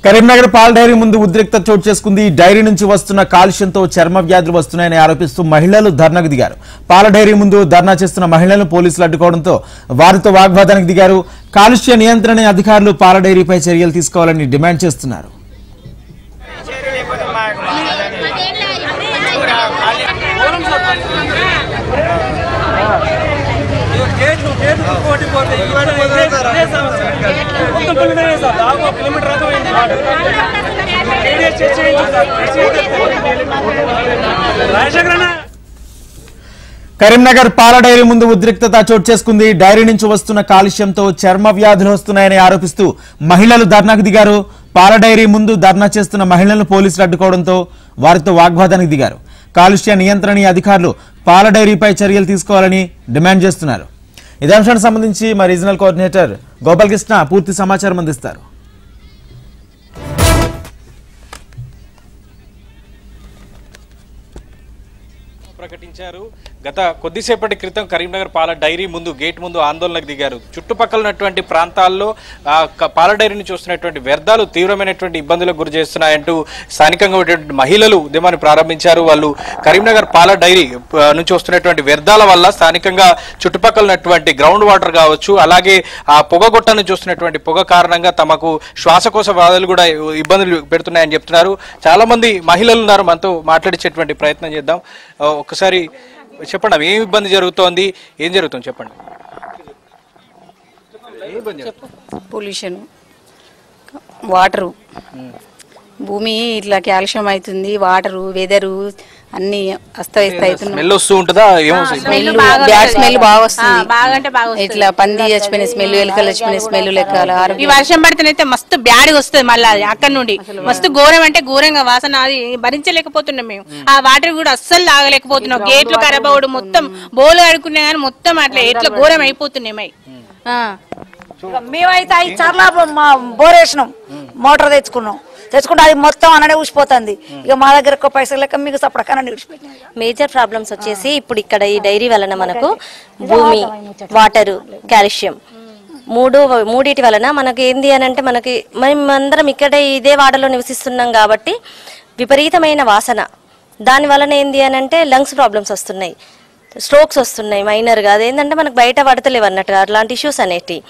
కరీంనగర్ పాల డైరీ ముందు ఉద్రిక్తత చోటు చేసుకుంది. డైరీ నుంచి వస్తున్న కాలుష్యంతో చర్మ వ్యాధులు వస్తున్నాయని ఆరోపిస్తూ మహిళలు ధర్నాకు దిగారు. పాల డైరీ ముందు ధర్నా చేస్తున్న మహిళలను పోలీసులు అడ్డుకోవడంతో వారితో వాగ్వాదానికి దిగారు. కాలుష్య నియంత్రణ అధికారులు పాల డైరీపై చర్యలు తీసుకోవాలని డిమాండ్ చేస్తున్నారు. కరీంనగర్ పాల డైరీ ముందు ఉద్రిక్తత చోటు చేసుకుంది. డైరీ నుంచి వస్తున్న కాలుష్యంతో చర్మ వ్యాధులు వస్తున్నాయని ఆరోపిస్తూ మహిళలు ధర్నాకు దిగారు. పాల డైరీ ముందు ధర్నా చేస్తున్న మహిళలను పోలీసులు అడ్డుకోవడంతో వారితో వాగ్వాదానికి దిగారు. కాలుష్య నియంత్రణ అధికారులు పాల డైరీపై చర్యలు తీసుకోవాలని డిమాండ్ చేస్తున్నారు. ఇదే అంశానికి సంబంధించి మా రీజనల్ కోఆర్డినేటర్ గోపాలకృష్ణ పూర్తి సమాచారం అందిస్తారు. ప్రకటించారు. గత కొద్దిసేపటి క్రితం కరీంనగర్ పాల డైరీ ముందు గేట్ ముందు ఆందోళనకు దిగారు. చుట్టుపక్కల ఉన్నటువంటి ప్రాంతాల్లో పాల డైరీని చూస్తున్నటువంటి వ్యర్థాలు తీవ్రమైనటువంటి ఇబ్బందులకు గురి చేస్తున్నాయంటూ స్థానికంగా ఉన్నటువంటి మహిళలు ఉద్యమాన్ని ప్రారంభించారు. వాళ్ళు కరీంనగర్ పాల డైరీ నుంచి వస్తున్నటువంటి వ్యర్థాల వల్ల స్థానికంగా చుట్టుపక్కల ఉన్నటువంటి గ్రౌండ్ వాటర్ కావచ్చు, అలాగే ఆ పొగగొట్టను చూస్తున్నటువంటి పొగ కారణంగా తమకు శ్వాసకోశ వ్యాధులు కూడా ఇబ్బందులు పెడుతున్నాయని చెప్తున్నారు. చాలా మంది మహిళలు ఉన్నారు, మనతో మాట్లాడించేటువంటి ప్రయత్నం చేద్దాం. ఒకసారి చెప్పండి, ఏం ఇబ్బంది జరుగుతోంది, ఏం జరుగుతుంది చెప్పండి. పొల్యూషన్, వాటరు, భూమి ఇట్లా కాల్షియం అవుతుంది, వాటరు, వెదరు అన్ని అస్తవ్యస్త అవుతుంది. స్మెల్ వస్తూ ఉంటుందా? బ్యాడ్ స్మెల్ బాగా వస్తుంది. ఇట్లా పంది చచ్చిపోయిన స్మెల్, ఎలుకలు చచ్చిపోయిన స్మెల్ లెక్కల. ఈ వర్షం పడితేనైతే మస్తు బ్యాడ్గా వస్తుంది. మళ్ళీ అక్కడ నుండి మస్తు ఘోరం అంటే ఘోరంగా వాసన, అది భరించలేకపోతున్నాం మేము. ఆ వాటర్ కూడా అస్సలు తాగలేకపోతున్నాం. గేట్లు ఖరాబ్ అవ్వడం, మొత్తం బోలు ఆడుకునే కానీ మొత్తం అట్లా ఎట్లా ఘోరం అయిపోతున్నాయి. మేమైతే 5 సార్లు బోర్ వేసినాం, మోటార్ తెచ్చుకుంటే అది మొత్తం అనడే ఊసిపోతుంది. ఇక మా దగ్గర ఎక్కువ పైసలు లెక్క మీకు సపడకనని ఊసిపోయింది. మేజర్ ప్రాబ్లమ్స్ వచ్చేసి ఇప్పుడు ఇక్కడ ఈ డైరీ వలన మనకు భూమి, వాటరు, కాల్షియం మూడిటి వలన మనకి ఏంది అని అంటే మనకి మేమందరం ఇక్కడ ఇదే వాడలో నివసిస్తున్నాం కాబట్టి విపరీతమైన వాసన. దాని వలన ఏంది అని అంటే లంగ్స్ ప్రాబ్లమ్స్ వస్తున్నాయి, స్ట్రోక్స్ వస్తున్నాయి మైనర్గా. అదేంటంటే మనకు బయట పడతలేవు అన్నట్టుగా అట్లాంటి ఇష్యూస్ అనేటివి.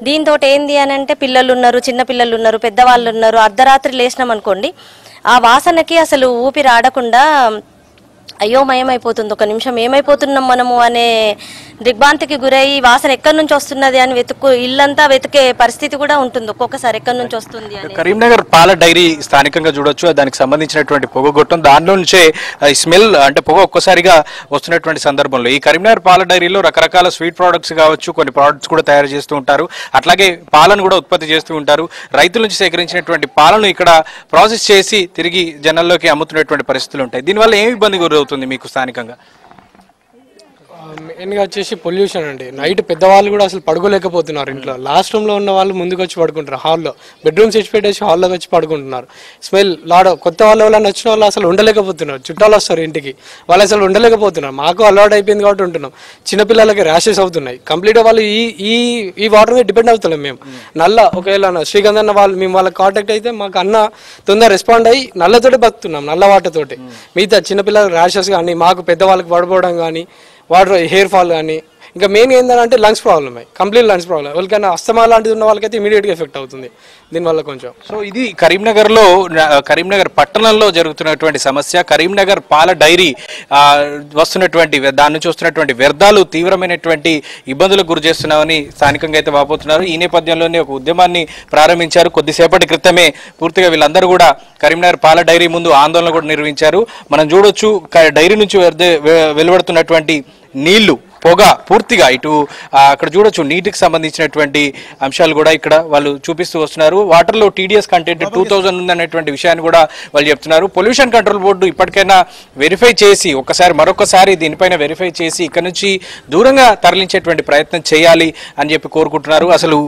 దీంతో ఏంది అని అంటే పిల్లలు ఉన్నారు, చిన్న పిల్లలు ఉన్నారు, పెద్దవాళ్ళు ఉన్నారు. అర్ధరాత్రి లేచినాం అనుకోండి, ఆ వాసనకి అసలు ఊపిరి ఆడకుండా అయోమయం అయిపోతుంది. ఒక నిమిషం ఏమైపోతున్నాం మనము అనే దిగ్భ్రాంతికి గురయ్యి వాసన ఎక్కడి నుంచి వస్తున్నది అని ఇల్లంతా వెతికే పరిస్థితి కూడా ఉంటుంది ఒక్కొక్కసారి, ఎక్కడి నుంచి వస్తుంది అని. కరీంనగర్ పాల డైరీ స్థానికంగా చూడొచ్చు, దానికి సంబంధించినటువంటి పొగగొట్టం, దానిలో నుంచే స్మెల్ అంటే పొగ ఒక్కసారిగా వస్తున్నటువంటి సందర్భంలో ఈ కరీంనగర్ పాల డైరీలో రకరకాల స్వీట్ ప్రోడక్ట్స్ కావచ్చు, కొన్ని ప్రోడక్ట్స్ కూడా తయారు చేస్తూ ఉంటారు. అట్లాగే పాలను కూడా ఉత్పత్తి చేస్తూ ఉంటారు. రైతుల నుంచి సేకరించినటువంటి పాలను ఇక్కడ ప్రాసెస్ చేసి తిరిగి జనాల్లోకి అమ్ముతున్నటువంటి పరిస్థితులు ఉంటాయి. దీనివల్ల ఏమి ఇబ్బంది గురవుతుంది మీకు స్థానికంగా? మెయిన్గా వచ్చేసి పొల్యూషన్ అండి. నైట్ పెద్దవాళ్ళు కూడా అసలు పడుకోలేకపోతున్నారు. ఇంట్లో లాస్ట్ రూమ్లో ఉన్న వాళ్ళు ముందుకు వచ్చి పడుకుంటారు, హాల్లో బెడ్రూమ్స్ ఇచ్చి పెట్టేసి హాల్లోకి వచ్చి పడుకుంటున్నారు. స్మెల్ లాడో కొత్త వాళ్ళు ఎవరైనా వచ్చిన వాళ్ళు అసలు ఉండలేకపోతున్నారు. చుట్టాలు వస్తారు ఇంటికి, వాళ్ళు అసలు ఉండలేకపోతున్నారు. మాకు అలవాటు అయిపోయింది కాబట్టి ఉంటున్నాం. చిన్నపిల్లలకి ర్యాషెస్ అవుతున్నాయి. కంప్లీట్గా వాళ్ళు ఈ వాటర్ మీద డిపెండ్ అవుతున్నాం మేము. నల్ల ఒకవేళ శ్రీగంధ్ అన్న వాళ్ళు మేము వాళ్ళకి కాంటాక్ట్ అయితే మాకు అన్న తొందర రెస్పాండ్ అయ్యి నల్లతోటి బతుకుతున్నాం, నల్ల వాటర్ తోటి. మిగతా చిన్నపిల్లలకి ర్యాషెస్ కానీ, మాకు పెద్దవాళ్ళకి పడిపోవడం కానీ, వాటర్ హెయిర్ ఫాల్ కానీ, ఇంకా మెయిన్ ఏంటంటే lungs problem, complete lungs problem. వాళ్ళకైనా అస్తమా లాంటిది ఉన్న వాళ్ళకైతే ఇమీడియట్గా ఎఫెక్ట్ అవుతుంది దీనివల్ల కొంచెం. సో ఇది కరీంనగర్ పట్టణంలో జరుగుతున్నటువంటి సమస్య. కరీంనగర్ పాల డైరీ వస్తున్నటువంటి దాని నుంచి వస్తున్నటువంటి వ్యర్థాలు తీవ్రమైనటువంటి ఇబ్బందులకు గురి చేస్తున్నామని స్థానికంగా అయితే వాపోతున్నారు. ఈ నేపథ్యంలోనే ఒక ఉద్యమాన్ని ప్రారంభించారు. కొద్దిసేపటి క్రితమే పూర్తిగా వీళ్ళందరూ కూడా కరీంనగర్ పాల డైరీ ముందు ఆందోళన కూడా నిర్వహించారు. మనం చూడొచ్చు, డైరీ నుంచి వెలువడుతున్నటువంటి నీళ్లు, పొగ పూర్తిగా ఇటు అక్కడ చూడొచ్చు. నీటికి సంబంధించినటువంటి అంశాలు కూడా ఇక్కడ వాళ్ళు చూపిస్తూ వస్తున్నారు. వాటర్లో టీడీఎస్ కంటెంట్ 2000 ఉందనేటువంటి విషయాన్ని కూడా వాళ్ళు చెప్తున్నారు. పొల్యూషన్ కంట్రోల్ బోర్డు ఇప్పటికైనా వెరిఫై చేసి మరొకసారి దీనిపైన వెరిఫై చేసి ఇక్కడ నుంచి దూరంగా తరలించేటువంటి ప్రయత్నం చేయాలి అని చెప్పి కోరుకుంటున్నారు. అసలు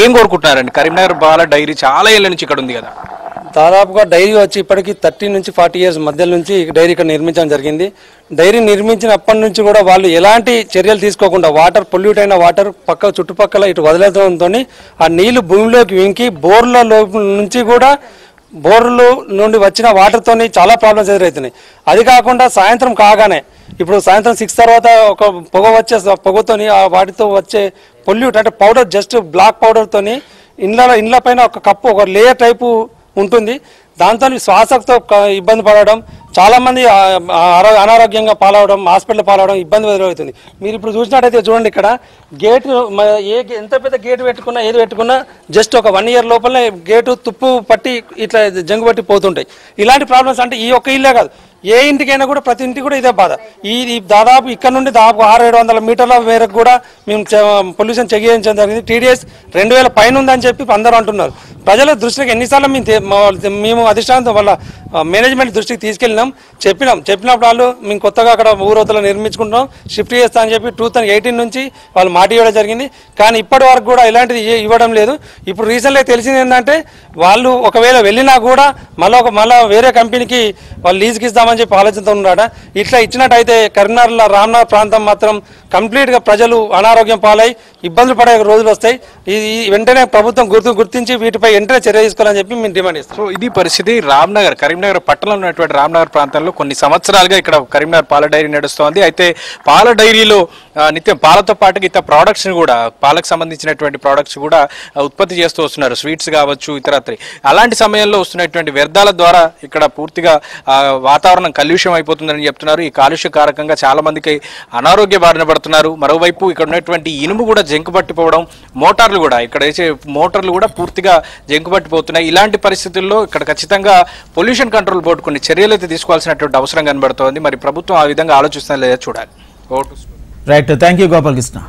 ఏం కోరుకుంటున్నారండి? కరీంనగర్ పాల డైరీ చాలా ఏళ్ళ నుంచి ఇక్కడ ఉంది కదా. దాదాపుగా డైరీ వచ్చి ఇప్పటికి 30 నుంచి 40 ఇయర్స్ మధ్య నుంచి డైరీ ఇక్కడ నిర్మించడం జరిగింది. డైరీ నిర్మించినప్పటి నుంచి కూడా వాళ్ళు ఎలాంటి చర్యలు తీసుకోకుండా వాటర్ పొల్యూట్ అయిన వాటర్ చుట్టుపక్కల ఇటు వదిలేయడంతో ఆ నీళ్లు భూమిలోకి వింకి బోర్ల నుంచి కూడా బోర్లు నుండి వచ్చిన వాటర్తోని చాలా ప్రాబ్లమ్స్ ఎదురవుతున్నాయి. అది కాకుండా సాయంత్రం కాగానే ఇప్పుడు సాయంత్రం 6 తర్వాత ఒక పొగతోని ఆ వాటితో వచ్చే పొల్యూట్ అంటే పౌడర్ జస్ట్ బ్లాక్ పౌడర్తోని ఇండ్ల పైన ఒక కప్పు ఒక లేయర్ టైపు ఉంటుంది. దాంతో శ్వాసతో ఇబ్బంది పడడం, చాలా మంది అనారోగ్యంగా పాలవడం, హాస్పిటల్ పాలవడం ఇబ్బంది ఎదురవుతుంది. మీరు ఇప్పుడు చూసినట్టయితే చూడండి, ఇక్కడ గేట్ ఎంత పెద్ద గేట్ పెట్టుకున్నా ఏది పెట్టుకున్నా జస్ట్ ఒక 1 ఇయర్ లోపలనే గేటు తుప్పు పట్టి ఇట్లా జంగు పట్టి పోతుంటాయి. ఇలాంటి ప్రాబ్లమ్స్ అంటే ఈ ఒక్క ఇల్లే కాదు, ఏ ఇంటికైనా కూడా ప్రతి ఇంటికి కూడా ఇదే బాధ. ఈ దాదాపు ఇక్కడ నుండి దాదాపు 600-700 మీటర్ల మేరకు కూడా మేము పొల్యూషన్ చెక్ చేయించడం జరిగింది. టీడీఎస్ 2000 పైన ఉందని చెప్పి అందరూ అంటున్నారు. ప్రజల దృష్టికి ఎన్నిసార్లు మేము అధిష్టానం వల్ల మేనేజ్మెంట్ దృష్టికి తీసుకెళ్ళినాం, చెప్పినప్పుడు వాళ్ళు మేము కొత్తగా అక్కడ ఊరవతల నిర్మించుకుంటున్నాం, షిఫ్ట్ చేస్తా అని చెప్పి 2018 నుంచి వాళ్ళు మాట ఇవ్వడం జరిగింది. కానీ ఇప్పటి వరకు కూడా ఇలాంటిది ఇవ్వడం లేదు. ఇప్పుడు రీసెంట్గా తెలిసింది ఏంటంటే వాళ్ళు ఒకవేళ వెళ్ళినా కూడా మళ్ళీ వేరే కంపెనీకి వాళ్ళు లీజుకి ఇస్తామని చెప్పి ఆలోచనతో ఉన్నారట. ఇట్లా ఇచ్చినట్టయితే కరీంనగర్లో రామ్నగర్ ప్రాంతం మాత్రం కంప్లీట్గా ప్రజలు అనారోగ్యం పాలై ఇబ్బందులు పడే రోజులు వస్తాయి. ఇది వెంటనే ప్రభుత్వం గుర్తించి వీటిపై వెంటనే చర్య తీసుకోవాలని చెప్పి మేము డిమాండ్ చేస్తాం. సో ఇది పరిస్థితి కరీంనగర్ పట్టణంలో ఉన్నటువంటి రామ్నగర్ ప్రాంతంలో కొన్ని సంవత్సరాలుగా ఇక్కడ కరీంనగర్ పాల డైరీ నడుస్తోంది. అయితే పాల డైరీలో నిత్యం పాలతో పాటు ఇతర ప్రోడక్ట్స్ కూడా పాలకు సంబంధించినటువంటి ప్రోడక్ట్స్ కూడా ఉత్పత్తి చేస్తూ వస్తున్నారు, స్వీట్స్ కావచ్చు ఇతరత్రి. అలాంటి సమయంలో వస్తున్నటువంటి వ్యర్థాల ద్వారా ఇక్కడ పూర్తిగా వాతావరణం కాలుష్యం అయిపోతుందని చెప్తున్నారు. ఈ కాలుష్య కారకంగా చాలా మందికి అనారోగ్య బారిన పడుతున్నారు. మరోవైపు ఇక్కడ ఉన్నటువంటి ఇనుము కూడా జంకుపట్టిపోవడం, మోటార్లు కూడా పూర్తిగా జంకుపట్టిపోతున్నాయి. ఇలాంటి పరిస్థితుల్లో ఇక్కడ ఖచ్చితంగా పొల్యూషన్ కంట్రోల్ బోర్డు కొన్ని చర్యలు అయితే తీసుకోవాల్సినటువంటి అవసరం కనబడుతోంది. మరి ప్రభుత్వం ఆ విధంగా ఆలోచిస్తుందా లేదా చూడాలి. Right, thank you Gopal Krishna.